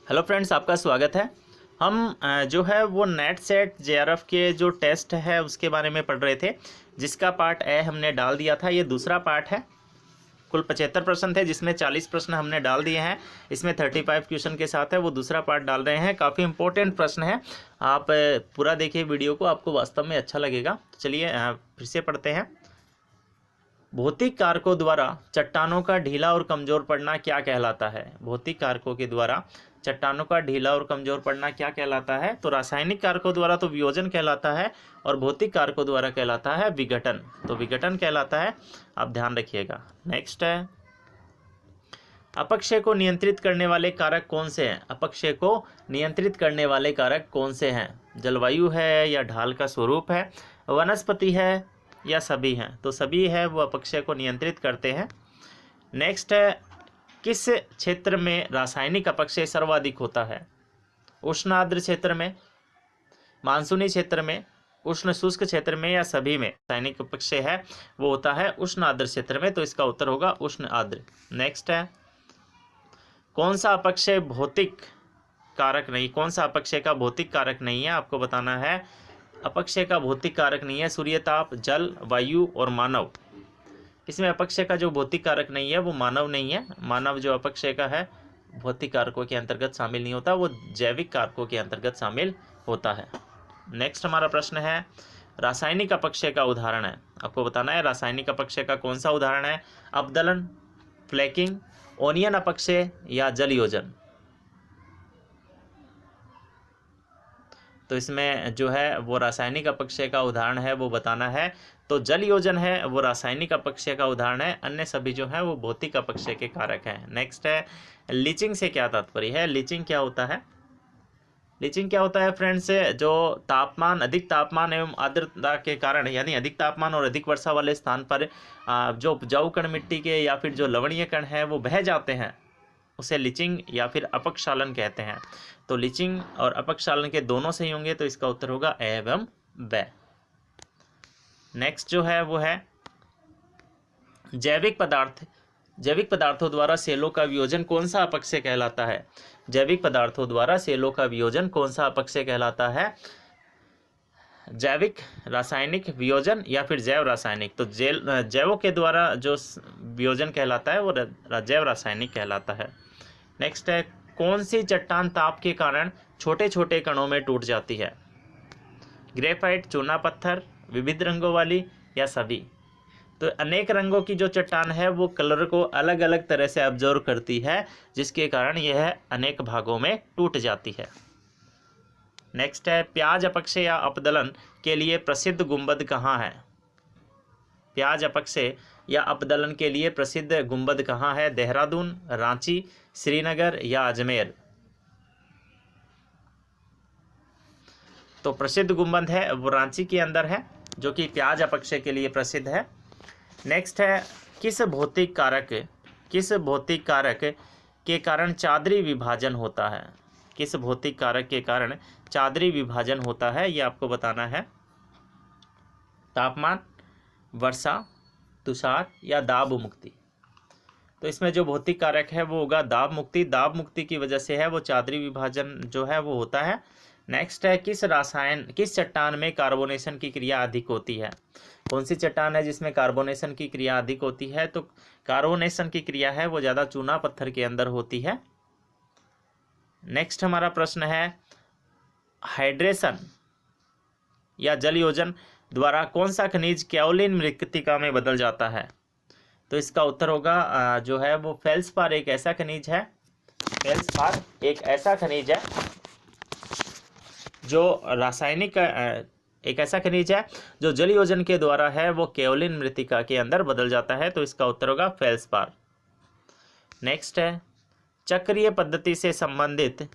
Hello friends, आपका स्वागत है। हम जो है वो नेट सेट जेआरएफ के जो टेस्ट है उसके बारे में पढ़ रहे थे, जिसका पार्ट ए हमने डाल दिया था। ये दूसरा पार्ट है। कुल 75 प्रश्न थे, जिसमें 40 प्रश्न हमने डाल दिए हैं। इसमें 35 क्वेश्चन के साथ है वो दूसरा पार्ट डाल रहे हैं। काफ़ी इंपॉर्टेंट प्रश्न है। आप पूरा देखिए वीडियो को, आपको वास्तव में अच्छा लगेगा। चलिए फिर से पढ़ते हैं। भौतिक कारकों द्वारा चट्टानों का ढीला और कमजोर पड़ना क्या कहलाता है? भौतिक कारकों के द्वारा चट्टानों का ढीला और कमजोर पड़ना क्या कहलाता है? तो रासायनिक कारकों द्वारा तो वियोजन कहलाता है, और भौतिक कारकों द्वारा कहलाता है विघटन। तो विघटन कहलाता है, आप ध्यान रखिएगा। नेक्स्ट है, अपक्षय को नियंत्रित करने वाले कारक कौन से हैं? अपक्षय को नियंत्रित करने वाले कारक कौन से हैं? जलवायु है, या ढाल का स्वरूप है, वनस्पति है, या सभी हैं? तो सभी है वो अपक्षय को नियंत्रित करते हैं। नेक्स्ट है, किस क्षेत्र में रासायनिक अपक्षय सर्वाधिक होता है? उष्ण आर्द्र क्षेत्र में, मानसूनी क्षेत्र में, उष्ण शुष्क क्षेत्र में, या सभी में? रासायनिक अपक्षय है वो होता है उष्ण आर्द्र क्षेत्र में, तो इसका उत्तर होगा उष्ण आर्द्र। नेक्स्ट है, कौन सा अपक्षय भौतिक कारक नहीं? कौन सा अपक्षय का भौतिक कारक नहीं है? आपको बताना है। अपक्षय का भौतिक कारक नहीं है सूर्यताप, जल, वायु और मानव। इसमें अपक्षय का जो भौतिक कारक नहीं है वो मानव नहीं है। मानव जो अपक्षय का है भौतिक कारकों के अंतर्गत शामिल नहीं होता, वो जैविक कारकों के अंतर्गत शामिल होता है। नेक्स्ट हमारा प्रश्न है, रासायनिक अपक्षय का उदाहरण है। आपको बताना है रासायनिक अपक्षय का कौन सा उदाहरण है? अपदलन, फ्लैकिंग, ओनियन अपक्षय, या जल योजन? तो इसमें जो है वो रासायनिक अपक्षय का उदाहरण है वो बताना है। तो जल योजन है वो रासायनिक अपक्षय का उदाहरण है, अन्य सभी जो है वो भौतिक अपक्षय के कारक हैं। नेक्स्ट है, लीचिंग से क्या तात्पर्य है? लीचिंग क्या होता है? लीचिंग क्या होता है फ्रेंड्स? जो तापमान, अधिक तापमान एवं आर्द्रता के कारण, यानी अधिक तापमान और अधिक वर्षा वाले स्थान पर जो उपजाऊ कण मिट्टी के या फिर जो लवणीय कण है वो बह जाते हैं, उसे लीचिंग या फिर अपक्षालन कहते हैं। तो लीचिंग और अपक्षालन के दोनों सही होंगे, तो इसका उत्तर होगा ए एवं ब। नेक्स्ट जो है वो है, जैविक पदार्थ, जैविक पदार्थों द्वारा सेलों का वियोजन कौन सा अपक्षय कहलाता है? जैविक पदार्थों द्वारा सेलों का वियोजन कौन सा अपक्षय कहलाता है? जैविक, रासायनिक, वियोजन, या फिर जैव रासायनिक? तो जैवों के द्वारा जो वियोजन कहलाता है वो जैव रासायनिक कहलाता है। नेक्स्ट है, कौन सी चट्टान ताप के कारण छोटे छोटे कणों में टूट जाती है? ग्रेफाइट, चूना पत्थर, विविध रंगों वाली, या सभी? तो अनेक रंगों की जो चट्टान है वो कलर को अलग अलग तरह से ऑब्जर्व करती है, जिसके कारण यह अनेक भागों में टूट जाती है। नेक्स्ट है, प्याज अपक्षय या अपदलन के लिए प्रसिद्ध गुंबद कहाँ है? प्याज अपक्षय या अपदलन के लिए प्रसिद्ध गुंबद कहाँ है? देहरादून, रांची, श्रीनगर, या अजमेर? तो प्रसिद्ध गुंबद है वो रांची के अंदर है, जो कि प्याज अपक्षय के लिए प्रसिद्ध है। नेक्स्ट है, किस भौतिक कारक के कारण चादरी विभाजन होता है? किस भौतिक कारक के कारण चादरी विभाजन होता है, ये आपको बताना है। तापमान, वर्षा, तुषार, या दाब मुक्ति? तो इसमें जो भौतिक कारक है वो होगा दाब मुक्ति। दाब मुक्ति की वजह से है वो चादरी विभाजन जो है वो होता है। नेक्स्ट है, किस चट्टान में कार्बोनेशन की क्रिया अधिक होती है? कौन सी चट्टान है जिसमें कार्बोनेशन की क्रिया अधिक होती है? तो कार्बोनेशन की क्रिया है वो ज़्यादा चूना पत्थर के अंदर होती है। नेक्स्ट हमारा प्रश्न है, हाइड्रेशन या जल योजन द्वारा कौन सा खनिज काओलिन मृत्तिका में बदल जाता है? तो इसका उत्तर होगा जो है वो फेल्सपार एक ऐसा खनिज है। फेल्सपार एक ऐसा खनिज है जो रासायनिक एक ऐसा खनिज है जो जल योजन के द्वारा है वो काओलिन मृत्तिका के अंदर बदल जाता है, तो इसका उत्तर होगा फेल्सपार। नेक्स्ट है, चक्रीय पद्धति से संबंधित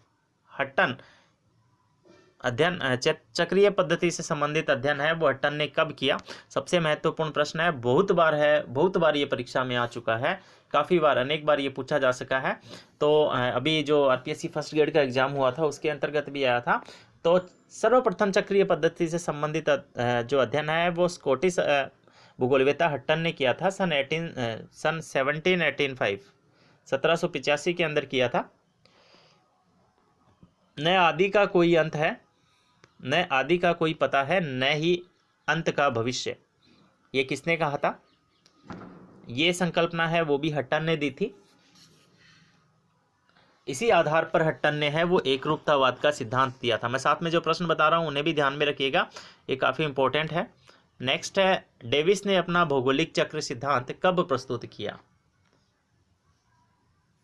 हट्टन अध्ययन, चक्रीय पद्धति से संबंधित अध्ययन है वो हट्टन ने कब किया? सबसे महत्वपूर्ण प्रश्न है, बहुत बार ये परीक्षा में आ चुका है, काफ़ी बार, अनेक बार ये पूछा जा सका है। तो अभी जो आरपीएससी फर्स्ट ग्रेड का एग्जाम हुआ था उसके अंतर्गत भी आया था। तो सर्वप्रथम चक्रीय पद्धति से संबंधित जो अध्ययन है वो स्कॉटिश भूगोलवेत्ता हट्टन ने किया था सन 1785 के अंदर किया था। न आदि का कोई अंत है, न आदि का कोई पता है, न ही अंत का भविष्य। ये किसने कहा था? ये संकल्पना है वो भी हट्टन ने दी थी। इसी आधार पर हट्टन ने है वो एकरूपतावाद का सिद्धांत दिया था। मैं साथ में जो प्रश्न बता रहा हूँ उन्हें भी ध्यान में रखिएगा, ये काफ़ी इंपॉर्टेंट है। नेक्स्ट है, डेविस ने अपना भौगोलिक चक्र सिद्धांत कब प्रस्तुत किया?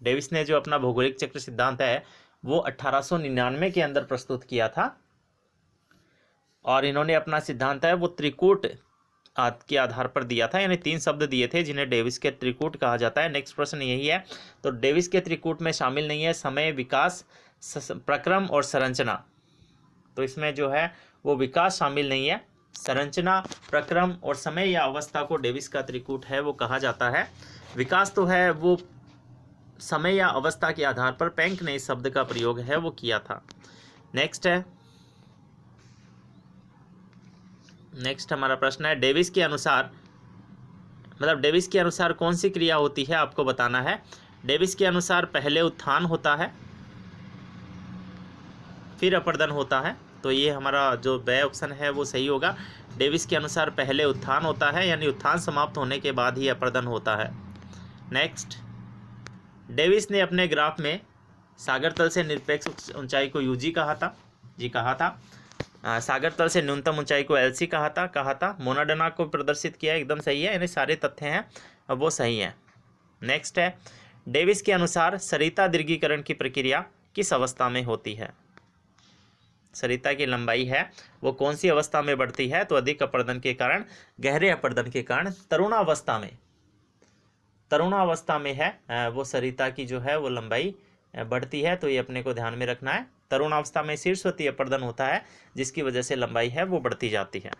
डेविस ने जो अपना भौगोलिक चक्र सिद्धांत है वो 1899 के अंदर प्रस्तुत किया था, और इन्होंने अपना सिद्धांत है वो त्रिकूट के आधार पर दिया था, यानी 3 शब्द दिए थे जिन्हें डेविस के त्रिकूट कहा जाता है। नेक्स्ट प्रश्न यही है, तो डेविस के त्रिकूट में शामिल नहीं है समय, विकास, प्रक्रम और संरचना। तो इसमें जो है वो विकास शामिल नहीं है, संरचना, प्रक्रम और समय या अवस्था को डेविस का त्रिकूट है वो कहा जाता है। विकास तो है वो समय या अवस्था के आधार पर पेंक ने इस शब्द का प्रयोग है वो किया था। नेक्स्ट हमारा प्रश्न है, डेविस के अनुसार, मतलब डेविस के अनुसार कौन सी क्रिया होती है आपको बताना है। डेविस के अनुसार पहले उत्थान होता है फिर अपर्दन होता है, तो ये हमारा जो बे ऑप्शन है वो सही होगा। डेविस के अनुसार पहले उत्थान होता है, यानी उत्थान समाप्त होने के बाद ही अपर्दन होता है। नेक्स्ट, डेविस ने अपने ग्राफ में सागर तल से निरपेक्ष ऊंचाई को यूजी कहा था, जी कहा था। सागर तल से न्यूनतम ऊंचाई को एलसी कहा था। मोनाडनाक को प्रदर्शित किया, एकदम सही है, यानी सारे तथ्य हैं अब वो सही हैं। नेक्स्ट है, डेविस के अनुसार सरिता दीर्घीकरण की प्रक्रिया किस अवस्था में होती है? सरिता की लंबाई है वो कौन सी अवस्था में बढ़ती है? तो अधिक अपर्दन के कारण, गहरे अपर्दन के कारण, तरुणावस्था में है वो सरिता की जो है वो लंबाई बढ़ती है, तो ये अपने को ध्यान में रखना है। तरुणावस्था में शीर्षवती अपर्दन होता है जिसकी वजह से लंबाई है वो बढ़ती जाती है।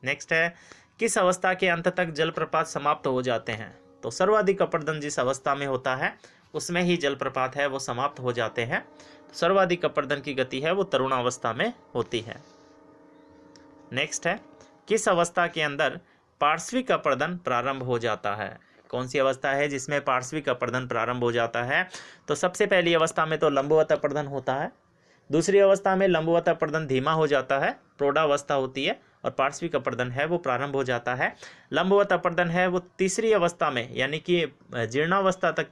नेक्स्ट है, किस अवस्था के अंत तक जलप्रपात समाप्त हो जाते हैं? तो सर्वाधिक अपर्दन जिस अवस्था में होता है उसमें ही जलप्रपात है वो समाप्त हो जाते हैं। तो सर्वाधिक अपर्दन की गति है वो तरुणावस्था में होती है। नेक्स्ट है, किस अवस्था के अंदर पार्श्विक अपर्दन प्रारंभ हो जाता है? कौन सी अवस्था है जिसमें पार्श्विक अपर्दन प्रारंभ हो जाता है? तो सबसे पहली अवस्था में तो लंबवत अपर्दन होता है, दूसरी अवस्था में लंबवत अपर्दन धीमा हो जाता है, प्रौढ़ावस्था होती है, और पार्श्विक अपर्दन है वो प्रारंभ हो जाता है। लंबवत अपर्दन है वो तीसरी अवस्था में, यानी कि जीर्णावस्था तक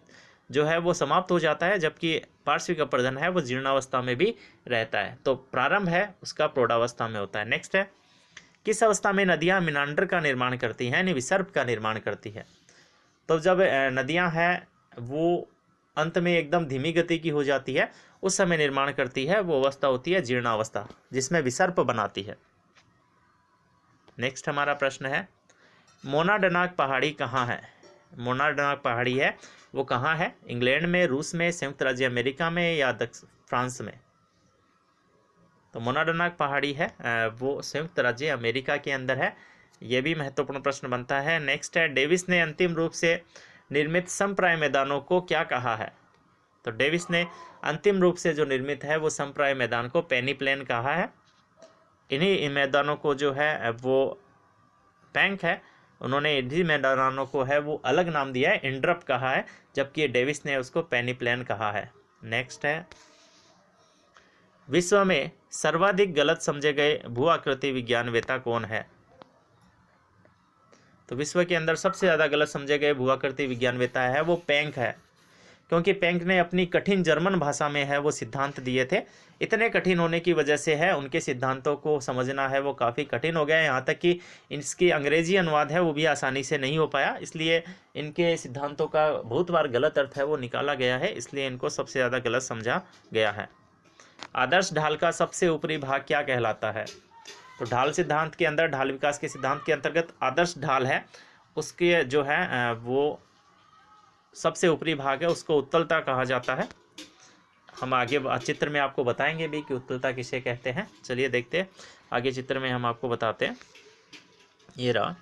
जो है वो समाप्त हो जाता है, जबकि पार्श्विक अपर्दन है वो जीर्णावस्था में भी रहता है। तो प्रारंभ है उसका प्रौढ़ावस्था में होता है। नेक्स्ट है, किस अवस्था में नदियाँ मिनांडर का निर्माण करती हैं, यानी विसर्प का निर्माण करती है? तो जब नदियाँ हैं वो अंत में एकदम धीमी गति की हो जाती है, उस समय निर्माण करती है, वो अवस्था होती है जीर्णावस्था, जिसमें विसर्प बनाती है। नेक्स्ट हमारा प्रश्न है, मोनाडनाक पहाड़ी कहाँ है? मोनाडनाक पहाड़ी है वो कहाँ है? इंग्लैंड में, रूस में, संयुक्त राज्य अमेरिका में या फ्रांस में? तो मोनाडनाक पहाड़ी है वो संयुक्त राज्य अमेरिका के अंदर है। ये भी महत्वपूर्ण प्रश्न बनता है। नेक्स्ट है, डेविस ने अंतिम रूप से निर्मित समप्राय मैदानों को क्या कहा है? तो डेविस ने अंतिम रूप से जो निर्मित है वो समप्राय मैदान को पेनी प्लेन कहा है। इन्हीं मैदानों को जो है वो पेंक है, उन्होंने इन्हीं मैदानों को है वो अलग नाम दिया है, इंड्रप कहा है, जबकि डेविस ने उसको पेनी प्लेन कहा है। नेक्स्ट है, विश्व में सर्वाधिक गलत समझे गए भू आकृति विज्ञानवेत्ता कौन है? तो विश्व के अंदर सबसे ज़्यादा गलत समझे गए भू आकृति विज्ञानवेत्ता है वो पेंक है, क्योंकि पेंक ने अपनी कठिन जर्मन भाषा में है वो सिद्धांत दिए थे। इतने कठिन होने की वजह से है उनके सिद्धांतों को समझना है वो काफ़ी कठिन हो गया है, यहाँ तक कि इसकी अंग्रेजी अनुवाद है वो भी आसानी से नहीं हो पाया, इसलिए इनके सिद्धांतों का बहुत बार गलत अर्थ है वो निकाला गया है, इसलिए इनको सबसे ज़्यादा गलत समझा गया है। आदर्श ढाल का सबसे ऊपरी भाग क्या कहलाता है? तो ढाल सिद्धांत के अंदर, ढाल विकास के सिद्धांत के अंतर्गत आदर्श ढाल है उसके जो है वो सबसे ऊपरी भाग है उसको उत्तलता कहा जाता है। हम आगे चित्र में आपको बताएंगे भी कि उत्तलता किसे कहते हैं। चलिए देखते हैं आगे चित्र में हम आपको बताते हैं। ये रहा,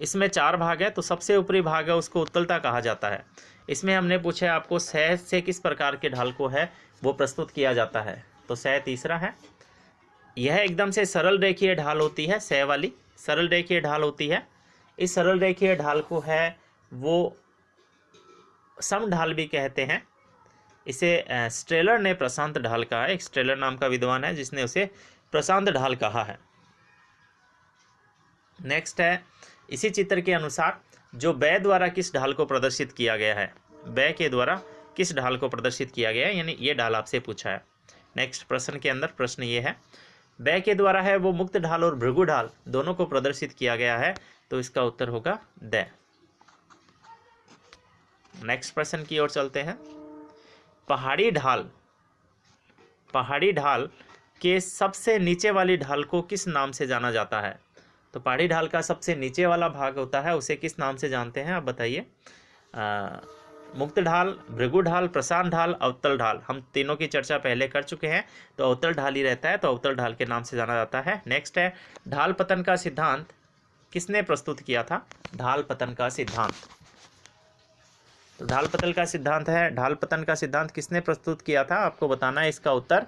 इसमें 4 भाग है, तो सबसे ऊपरी भाग है उसको उत्तलता कहा जाता है। इसमें हमने पूछा आपको सह से किस प्रकार के ढाल को है वो प्रस्तुत किया जाता है, तो सह तीसरा है। यह एकदम से सरल रेखीय ढाल होती है, सह वाली सरल रेखीय ढाल होती है। इस सरल रेखीय ढाल को है वो सम ढाल भी कहते हैं। इसे स्ट्रेलर ने प्रशांत ढाल कहा है। एक स्ट्रेलर नाम का विद्वान है जिसने उसे प्रशांत ढाल कहा है। नेक्स्ट है, इसी चित्र के अनुसार जो बै द्वारा किस ढाल को प्रदर्शित किया गया है, बै के द्वारा किस ढाल को प्रदर्शित किया गया है, यानी ये ढाल आपसे पूछा है। नेक्स्ट प्रश्न के अंदर प्रश्न ये है, बै के द्वारा है वो मुक्त ढाल और भृगु ढाल दोनों को प्रदर्शित किया गया है, तो इसका उत्तर होगा द। नेक्स्ट प्रश्न की ओर चलते हैं। पहाड़ी ढाल के सबसे नीचे वाली ढाल को किस नाम से जाना जाता है? तो पहाड़ी ढाल का सबसे नीचे वाला भाग होता है, उसे किस नाम से जानते हैं आप बताइए। मुक्त ढाल, भृगु ढाल, प्रशांत ढाल, अवतल ढाल। हम तीनों की चर्चा पहले कर चुके हैं, तो अवतल ढाल ही रहता है, तो अवतल ढाल के नाम से जाना जाता है। नेक्स्ट है, ढाल पतन का सिद्धांत किसने प्रस्तुत किया था? ढाल पतन का सिद्धांत। तो ढाल पतन का सिद्धांत है, ढाल पतन का सिद्धांत किसने प्रस्तुत किया था? आपको बताना है इसका उत्तर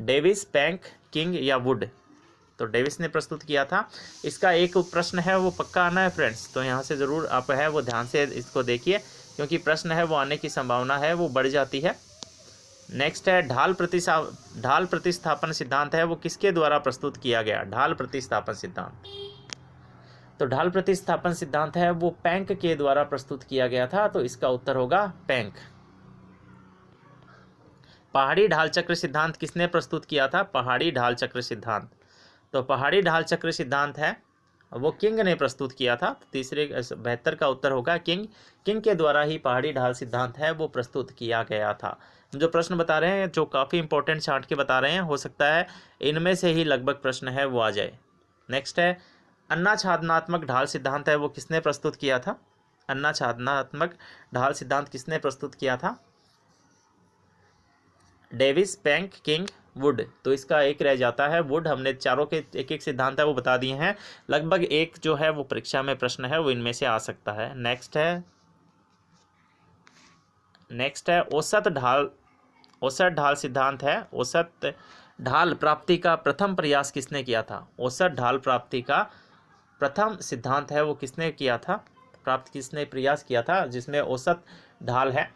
डेविस, पैंक, किंग या वुड। तो डेविस ने प्रस्तुत किया था। इसका एक प्रश्न है वो पक्का आना है फ्रेंड्स, तो यहाँ से ज़रूर आप है वो ध्यान से इसको देखिए, क्योंकि प्रश्न है वो आने की संभावना है वो बढ़ जाती है। नेक्स्ट है, ढाल प्रतिस्थापन सिद्धांत है वो किसके द्वारा प्रस्तुत किया गया? ढाल प्रतिस्थापन सिद्धांत। तो ढाल प्रतिस्थापन सिद्धांत है वो पैंक के द्वारा प्रस्तुत किया गया था, तो इसका उत्तर होगा पैंक। पहाड़ी ढाल चक्र सिद्धांत किसने प्रस्तुत किया था? पहाड़ी ढाल चक्र सिद्धांत। तो पहाड़ी ढाल चक्र सिद्धांत है वो किंग ने प्रस्तुत किया था, तो तीसरे 72 का उत्तर होगा किंग। किंग के द्वारा ही पहाड़ी ढाल सिद्धांत है वो प्रस्तुत किया गया था। जो प्रश्न बता रहे हैं जो काफ़ी इंपॉर्टेंट छांट के बता रहे हैं, हो सकता है इनमें से ही लगभग प्रश्न है वो आ जाए। नेक्स्ट है, अन्नाच्छादनात्मक ढाल सिद्धांत है वो किसने प्रस्तुत किया था? अन्नाच्छादनात्मक ढाल सिद्धांत किसने प्रस्तुत किया था? Davis, पैंक, king, would. तो इसका एक रह जाता है वुड। हमने चारों के एक एक सिद्धांत है वो बता दिए हैं, लगभग एक जो है वो परीक्षा में प्रश्न है वो इनमें से आ सकता है। नेक्स्ट है औसत ढाल सिद्धांत है। औसत ढाल प्राप्ति का प्रथम प्रयास किसने किया था? औसत ढाल प्राप्ति का प्रथम सिद्धांत है वो किसने किया था, किसने प्रयास किया था, जिसमें औसत ढाल है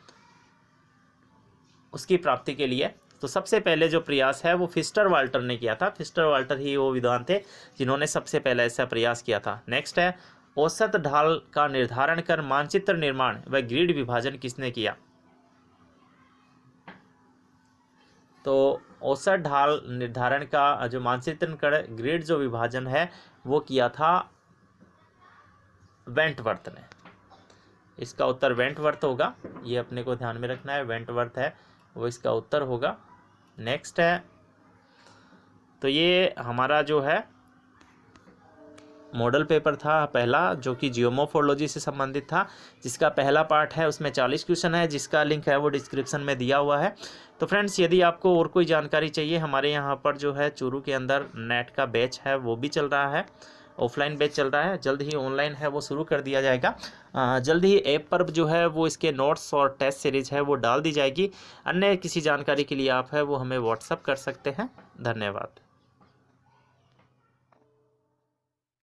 उसकी प्राप्ति के लिए? तो सबसे पहले जो प्रयास है वो फिस्टर वाल्टर ने किया था। फिस्टर वाल्टर ही वो विद्वान थे जिन्होंने सबसे पहले ऐसा प्रयास किया था। नेक्स्ट है, औसत ढाल का निर्धारण कर मानचित्र निर्माण व ग्रिड विभाजन किसने किया? तो औसत ढाल निर्धारण का जो मानचित्रण कर ग्रिड जो विभाजन है वो किया था वेंटवर्थ ने। इसका उत्तर वेंटवर्थ होगा, ये अपने को ध्यान में रखना है, वेंटवर्थ है वो इसका उत्तर होगा। नेक्स्ट है, तो ये हमारा जो है मॉडल पेपर था पहला, जो कि जियोमोर्फोलॉजी से संबंधित था, जिसका पहला पार्ट है उसमें 40 क्वेश्चन है, जिसका लिंक है वो डिस्क्रिप्शन में दिया हुआ है। तो फ्रेंड्स, यदि आपको और कोई जानकारी चाहिए, हमारे यहाँ पर जो है चूरू के अंदर नेट का बैच है वो भी चल रहा है, ऑफलाइन बैच चल रहा है, जल्द ही ऑनलाइन है वो शुरू कर दिया जाएगा। जल्द ही ऐप पर जो है वो इसके नोट्स और टेस्ट सीरीज है वो डाल दी जाएगी। अन्य किसी जानकारी के लिए आप है वो हमें व्हाट्सअप कर सकते हैं। धन्यवाद।